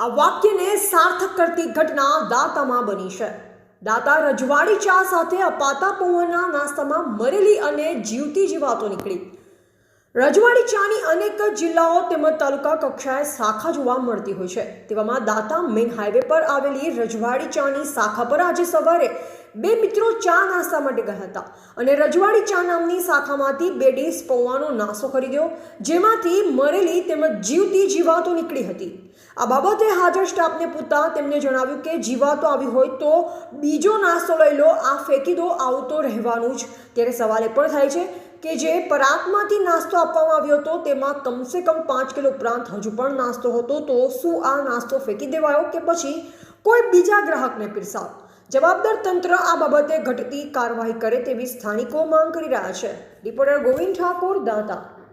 આ વાક્યને સાર્થક કરતી ઘટના દાંતામાં બની છે। દાંતા રજવાડી ચા સાથે અપાતા પૌંના નાસ્તામાં મરેલી અને જીવતી જીવાતો નીકળી। રજવાડી ચાની અનેક જિલ્લાઓ તેમજ તાલુકા કક્ષાએ શાખા જોવા મળતી હોય છે। તેવામાં દાંતા મેઇન હાઈવે પર આવેલી રજવાડી ચાની શાખા પર આજે સવારે બે મિત્રો ચા નાસ્તા માટે ગયા હતા અને રજવાડી ચા નામની શાખામાંથી 2 ડીશ પૌંવાનો નાસ્તો ખરીદ્યો, જેમાંથી મરેલી તેમજ જીવતી જીવાતો નીકળી હતી। આ બાબતે હાજર સ્ટાફને પૂછતા તેમને જણાવ્યું કે જીવાતો આવી હોય તો બીજો નાસ્તો લઈ લો, આ ફેંકી દો, આવું તો રહેવાનું જ। ત્યારે સવાલ એ પણ થાય છે કે જે પરાતમાંથી નાસ્તો આપવામાં આવ્યો હતો તેમાં કમસે કમ 5 કિલો ઉપરાંત હજુ પણ નાસ્તો હતો, તો શું આ નાસ્તો ફેંકી દેવાયો કે પછી કોઈ બીજા ગ્રાહકને પીરસાયો? જવાબદાર તંત્ર આ બાબતે ઘટતી કાર્યવાહી કરે તેવી સ્થાનિકો માંગ કરી રહ્યા છે। રિપોર્ટર ગોવિંદ ઠાકોર, દાંતા।